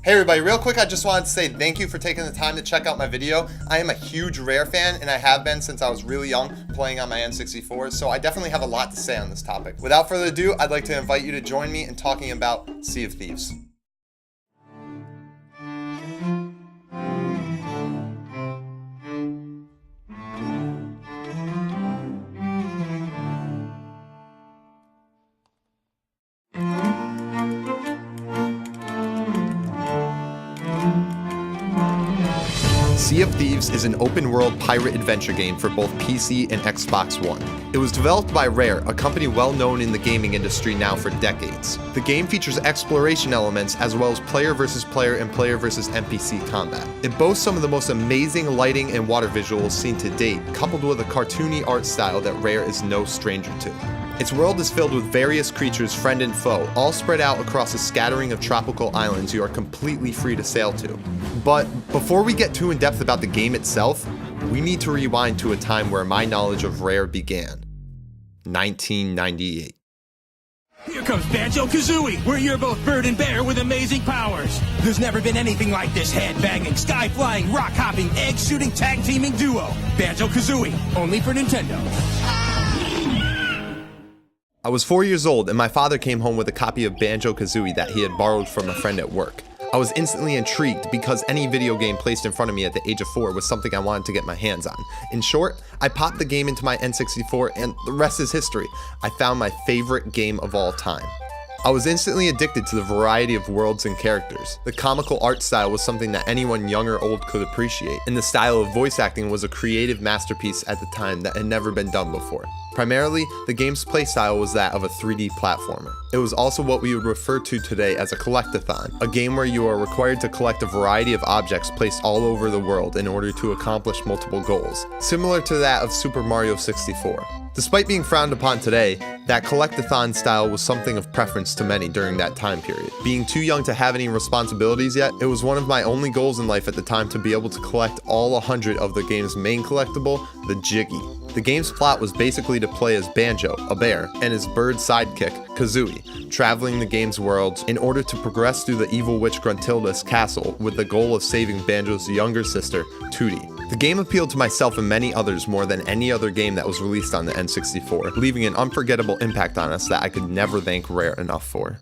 Hey everybody, real quick, I just wanted to say thank you for taking the time to check out my video. I am a huge Rare fan, and I have been since I was really young playing on my N64, so I definitely have a lot to say on this topic. Without further ado, I'd like to invite you to join me in talking about Sea of Thieves. Sea of Thieves is an open-world pirate adventure game for both PC and Xbox One. It was developed by Rare, a company well known in the gaming industry now for decades. The game features exploration elements as well as player versus player and player versus NPC combat. It boasts some of the most amazing lighting and water visuals seen to date, coupled with a cartoony art style that Rare is no stranger to. Its world is filled with various creatures, friend and foe, all spread out across a scattering of tropical islands you are completely free to sail to. But before we get too in-depth about the game itself, we need to rewind to a time where my knowledge of Rare began. 1998. Here comes Banjo-Kazooie, where you're both bird and bear with amazing powers. There's never been anything like this head-banging, sky-flying, rock-hopping, egg-shooting, tag-teaming duo. Banjo-Kazooie, only for Nintendo. I was 4 years old and my father came home with a copy of Banjo-Kazooie that he had borrowed from a friend at work. I was instantly intrigued because any video game placed in front of me at the age of 4 was something I wanted to get my hands on. In short, I popped the game into my N64 and the rest is history. I found my favorite game of all time. I was instantly addicted to the variety of worlds and characters. The comical art style was something that anyone young or old could appreciate, and the style of voice acting was a creative masterpiece at the time that had never been done before. Primarily, the game's playstyle was that of a 3D platformer. It was also what we would refer to today as a collectathon, a game where you are required to collect a variety of objects placed all over the world in order to accomplish multiple goals, similar to that of Super Mario 64. Despite being frowned upon today, that collectathon style was something of preference to many during that time period. Being too young to have any responsibilities yet, it was one of my only goals in life at the time to be able to collect all 100 of the game's main collectible, the Jiggy. The game's plot was basically to play as Banjo, a bear, and his bird sidekick, Kazooie, traveling the game's worlds in order to progress through the evil witch Gruntilda's castle with the goal of saving Banjo's younger sister, Tootie. The game appealed to myself and many others more than any other game that was released on the N64, leaving an unforgettable impact on us that I could never thank Rare enough for.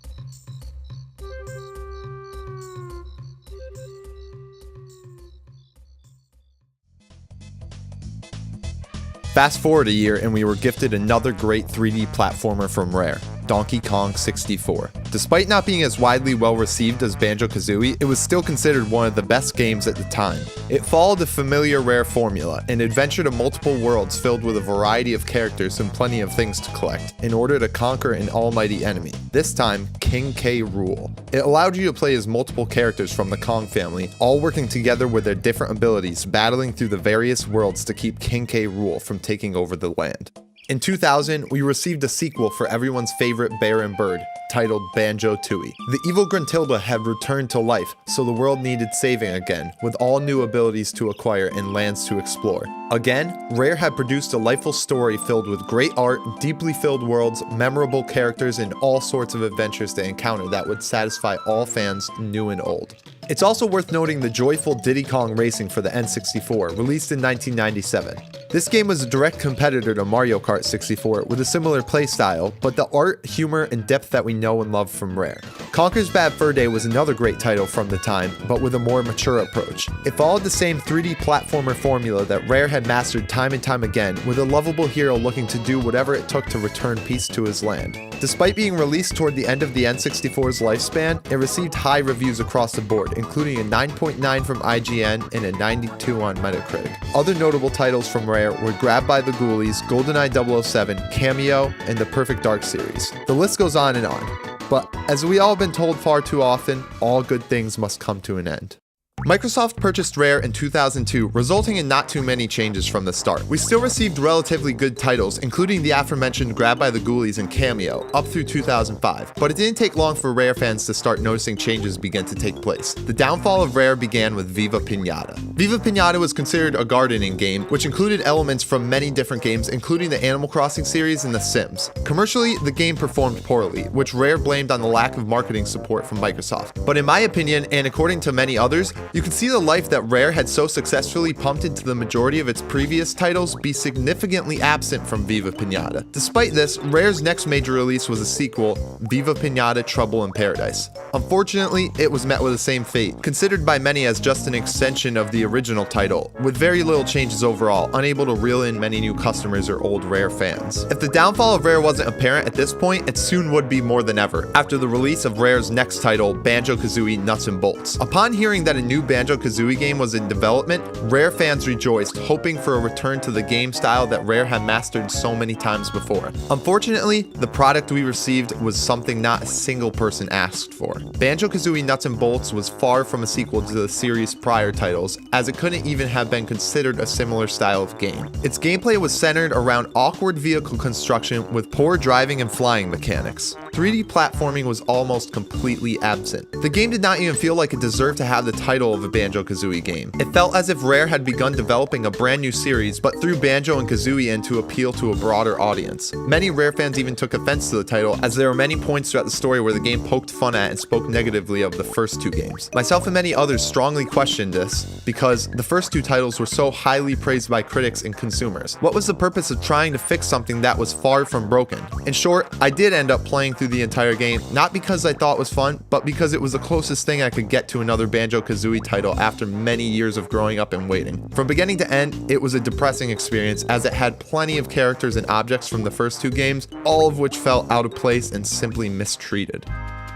Fast forward a year and we were gifted another great 3D platformer from Rare, Donkey Kong 64. Despite not being as widely well received as Banjo-Kazooie, it was still considered one of the best games at the time. It followed the familiar Rare formula, an adventure to multiple worlds filled with a variety of characters and plenty of things to collect, in order to conquer an almighty enemy, this time King K. Rool. It allowed you to play as multiple characters from the Kong family, all working together with their different abilities, battling through the various worlds to keep King K. Rool from taking over the land. In 2000, we received a sequel for everyone's favorite bear and bird, titled Banjo Tooie. The evil Gruntilda had returned to life, so the world needed saving again, with all new abilities to acquire and lands to explore. Again, Rare had produced a delightful story filled with great art, deeply filled worlds, memorable characters, and all sorts of adventures to encounter that would satisfy all fans, new and old. It's also worth noting the joyful Diddy Kong Racing for the N64, released in 1997. This game was a direct competitor to Mario Kart 64 with a similar playstyle, but the art, humor, and depth that we know and love from Rare. Conker's Bad Fur Day was another great title from the time, but with a more mature approach. It followed the same 3D platformer formula that Rare had mastered time and time again, with a lovable hero looking to do whatever it took to return peace to his land. Despite being released toward the end of the N64's lifespan, it received high reviews across the board, including a 9.9 from IGN and a 92 on Metacritic. Other notable titles from Rare were Grabbed by the Ghoulies, GoldenEye 007, Cameo, and the Perfect Dark series. The list goes on and on. But as we all have been told far too often, all good things must come to an end. Microsoft purchased Rare in 2002, resulting in not too many changes from the start. We still received relatively good titles, including the aforementioned Grab by the Ghoulies and Cameo, up through 2005, but it didn't take long for Rare fans to start noticing changes begin to take place. The downfall of Rare began with Viva Pinata. Viva Pinata was considered a gardening game, which included elements from many different games, including the Animal Crossing series and The Sims. Commercially, the game performed poorly, which Rare blamed on the lack of marketing support from Microsoft. But in my opinion, and according to many others, you can see the life that Rare had so successfully pumped into the majority of its previous titles be significantly absent from Viva Pinata. Despite this, Rare's next major release was a sequel, Viva Pinata Trouble in Paradise. Unfortunately, it was met with the same fate, considered by many as just an extension of the original title, with very little changes overall, unable to reel in many new customers or old Rare fans. If the downfall of Rare wasn't apparent at this point, it soon would be more than ever, after the release of Rare's next title, Banjo-Kazooie Nuts-and-Bolts. Upon hearing that a new Banjo-Kazooie game was in development, Rare fans rejoiced, hoping for a return to the game style that Rare had mastered so many times before. Unfortunately, the product we received was something not a single person asked for. Banjo-Kazooie Nuts-and-Bolts was far from a sequel to the series' prior titles, as it couldn't even have been considered a similar style of game. Its gameplay was centered around awkward vehicle construction with poor driving and flying mechanics. 3D platforming was almost completely absent. The game did not even feel like it deserved to have the title of a Banjo-Kazooie game. It felt as if Rare had begun developing a brand new series, but threw Banjo and Kazooie in to appeal to a broader audience. Many Rare fans even took offense to the title, as there were many points throughout the story where the game poked fun at and spoke negatively of the first two games. Myself and many others strongly questioned this, because the first two titles were so highly praised by critics and consumers. What was the purpose of trying to fix something that was far from broken? In short, I did end up playing through the entire game, not because I thought it was fun, but because it was the closest thing I could get to another Banjo-Kazooie title after many years of growing up and waiting. From beginning to end, it was a depressing experience, as it had plenty of characters and objects from the first two games, all of which felt out of place and simply mistreated.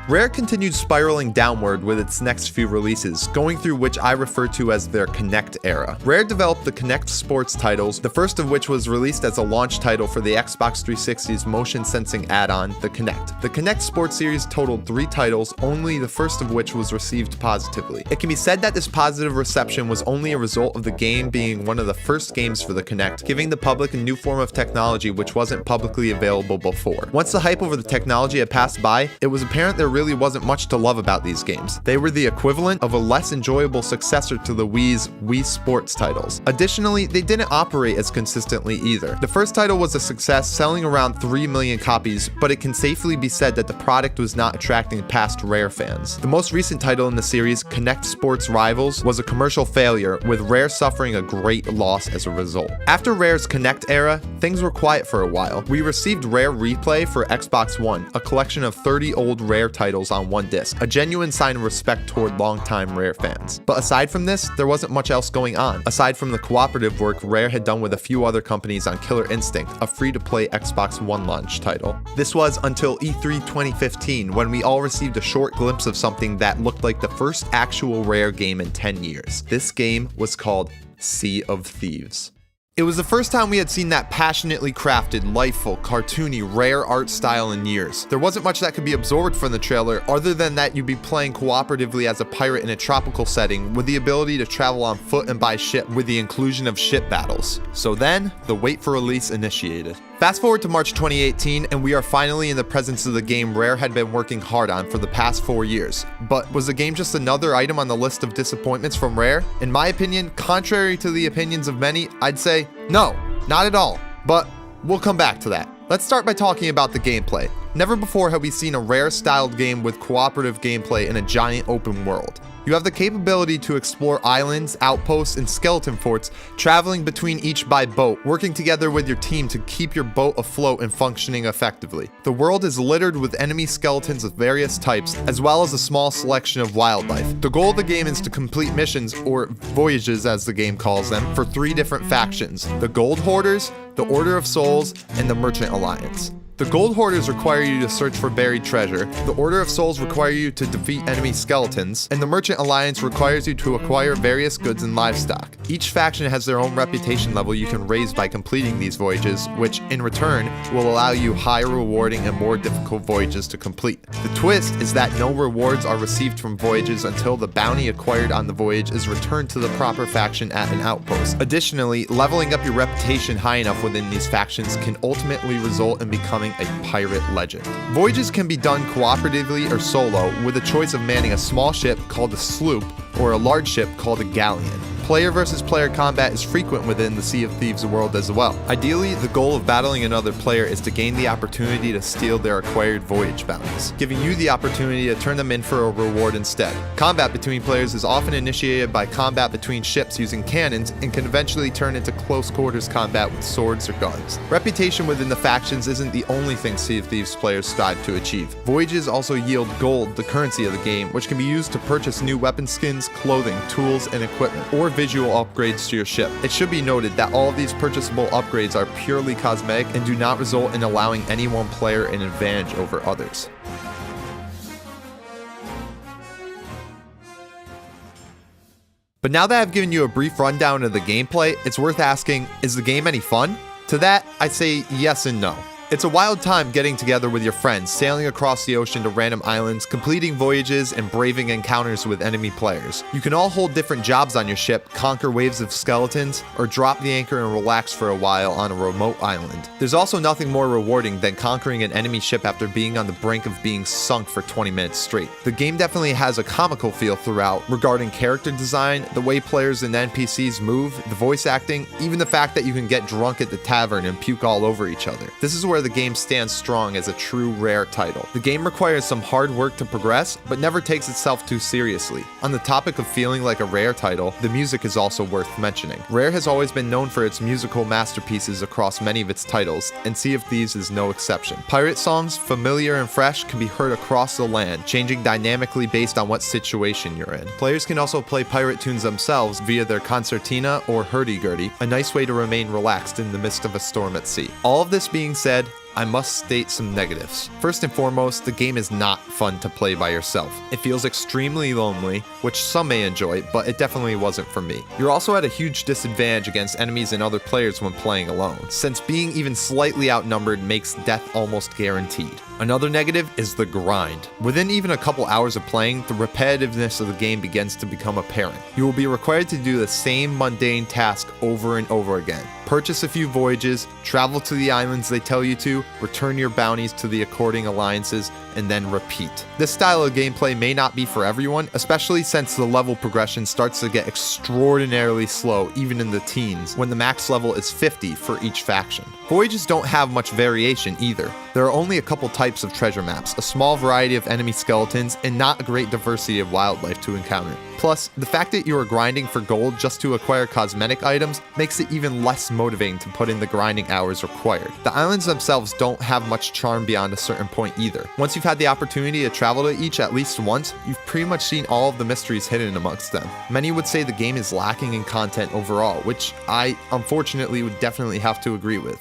Rare continued spiraling downward with its next few releases, going through which I refer to as their Kinect era. Rare developed the Kinect Sports titles, the first of which was released as a launch title for the Xbox 360's motion sensing add-on, the Kinect. The Kinect Sports series totaled 3 titles, only the first of which was received positively. It can be said that this positive reception was only a result of the game being one of the first games for the Kinect, giving the public a new form of technology which wasn't publicly available before. Once the hype over the technology had passed by, it was apparent there really wasn't much to love about these games. They were the equivalent of a less enjoyable successor to the Wii's Wii Sports titles. Additionally, they didn't operate as consistently either. The first title was a success, selling around 3 million copies, but it can safely be said that the product was not attracting past Rare fans. The most recent title in the series, Kinect Sports Rivals, was a commercial failure, with Rare suffering a great loss as a result. After Rare's Kinect era, things were quiet for a while. We received Rare Replay for Xbox One, a collection of 30 old Rare titles on one disc, a genuine sign of respect toward longtime Rare fans. But aside from this, there wasn't much else going on, aside from the cooperative work Rare had done with a few other companies on Killer Instinct, a free-to-play Xbox One launch title. This was until E3 2015, when we all received a short glimpse of something that looked like the first actual Rare game in 10 years. This game was called Sea of Thieves. It was the first time we had seen that passionately crafted, lifeful, cartoony, Rare art style in years. There wasn't much that could be absorbed from the trailer, other than that you'd be playing cooperatively as a pirate in a tropical setting, with the ability to travel on foot and by ship, with the inclusion of ship battles. So then, the wait for release initiated. Fast forward to March 2018, and we are finally in the presence of the game Rare had been working hard on for the past 4 years. But was the game just another item on the list of disappointments from Rare? In my opinion, contrary to the opinions of many, I'd say no, not at all. But we'll come back to that. Let's start by talking about the gameplay. Never before have we seen a Rare-styled game with cooperative gameplay in a giant open world. You have the capability to explore islands, outposts, and skeleton forts, traveling between each by boat, working together with your team to keep your boat afloat and functioning effectively. The world is littered with enemy skeletons of various types, as well as a small selection of wildlife. The goal of the game is to complete missions, or voyages as the game calls them, for 3 different factions: the Gold Hoarders, the Order of Souls, and the Merchant Alliance. The Gold Hoarders require you to search for buried treasure, the Order of Souls require you to defeat enemy skeletons, and the Merchant Alliance requires you to acquire various goods and livestock. Each faction has their own reputation level you can raise by completing these voyages, which in return will allow you higher rewarding and more difficult voyages to complete. The twist is that no rewards are received from voyages until the bounty acquired on the voyage is returned to the proper faction at an outpost. Additionally, leveling up your reputation high enough within these factions can ultimately result in becoming a pirate legend. Voyages can be done cooperatively or solo, with a choice of manning a small ship called a sloop or a large ship called a galleon. Player versus player combat is frequent within the Sea of Thieves world as well. Ideally, the goal of battling another player is to gain the opportunity to steal their acquired voyage bounties, giving you the opportunity to turn them in for a reward instead. Combat between players is often initiated by combat between ships using cannons and can eventually turn into close quarters combat with swords or guns. Reputation within the factions isn't the only thing Sea of Thieves players strive to achieve. Voyages also yield gold, the currency of the game, which can be used to purchase new weapon skins, clothing, tools, and equipment, or visual upgrades to your ship. It should be noted that all of these purchasable upgrades are purely cosmetic and do not result in allowing any one player an advantage over others. But now that I've given you a brief rundown of the gameplay, it's worth asking, is the game any fun? To that, I say yes and no. It's a wild time getting together with your friends, sailing across the ocean to random islands, completing voyages, and braving encounters with enemy players. You can all hold different jobs on your ship, conquer waves of skeletons, or drop the anchor and relax for a while on a remote island. There's also nothing more rewarding than conquering an enemy ship after being on the brink of being sunk for 20 minutes straight. The game definitely has a comical feel throughout regarding character design, the way players and NPCs move, the voice acting, even the fact that you can get drunk at the tavern and puke all over each other. This is where the game stands strong as a true Rare title. The game requires some hard work to progress, but never takes itself too seriously. On the topic of feeling like a Rare title, the music is also worth mentioning. Rare has always been known for its musical masterpieces across many of its titles, and Sea of Thieves is no exception. Pirate songs, familiar and fresh, can be heard across the land, changing dynamically based on what situation you're in. Players can also play pirate tunes themselves via their concertina or hurdy-gurdy, a nice way to remain relaxed in the midst of a storm at sea. All of this being said, I must state some negatives. First and foremost, the game is not fun to play by yourself. It feels extremely lonely, which some may enjoy, but it definitely wasn't for me. You're also at a huge disadvantage against enemies and other players when playing alone, since being even slightly outnumbered makes death almost guaranteed. Another negative is the grind. Within even a couple hours of playing, the repetitiveness of the game begins to become apparent. You will be required to do the same mundane task over and over again. Purchase a few voyages, travel to the islands they tell you to, return your bounties to the according alliances, and then repeat. This style of gameplay may not be for everyone, especially since the level progression starts to get extraordinarily slow even in the teens, when the max level is 50 for each faction. Voyages don't have much variation either. There are only a couple types of treasure maps, a small variety of enemy skeletons, and not a great diversity of wildlife to encounter. Plus, the fact that you are grinding for gold just to acquire cosmetic items makes it even less motivating to put in the grinding hours required. The islands themselves don't have much charm beyond a certain point either. Once you've had the opportunity to travel to each at least once, you've pretty much seen all of the mysteries hidden amongst them. Many would say the game is lacking in content overall, which I unfortunately would definitely have to agree with.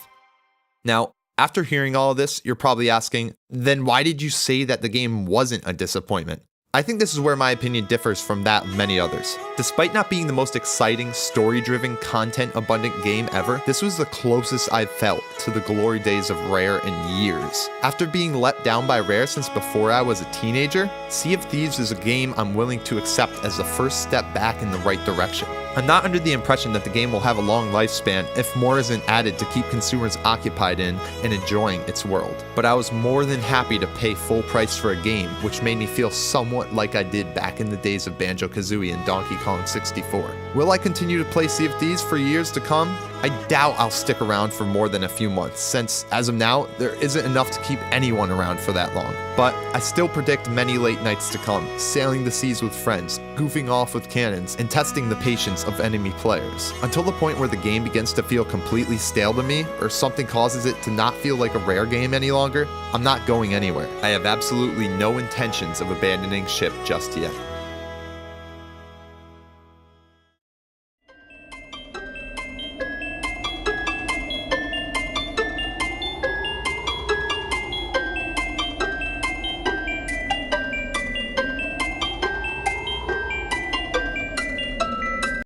Now, after hearing all of this, you're probably asking, then why did you say that the game wasn't a disappointment? I think this is where my opinion differs from that of many others. Despite not being the most exciting, story-driven, content-abundant game ever, this was the closest I've felt to the glory days of Rare in years. After being let down by Rare since before I was a teenager, Sea of Thieves is a game I'm willing to accept as the first step back in the right direction. I'm not under the impression that the game will have a long lifespan if more isn't added to keep consumers occupied in and enjoying its world. But I was more than happy to pay full price for a game which made me feel somewhat like I did back in the days of Banjo-Kazooie and Donkey Kong 64. Will I continue to play Sea of Thieves for years to come? I doubt I'll stick around for more than a few months, since, as of now, there isn't enough to keep anyone around for that long. But I still predict many late nights to come, sailing the seas with friends, goofing off with cannons, and testing the patience of enemy players. Until the point where the game begins to feel completely stale to me, or something causes it to not feel like a Rare game any longer, I'm not going anywhere. I have absolutely no intentions of abandoning ship just yet.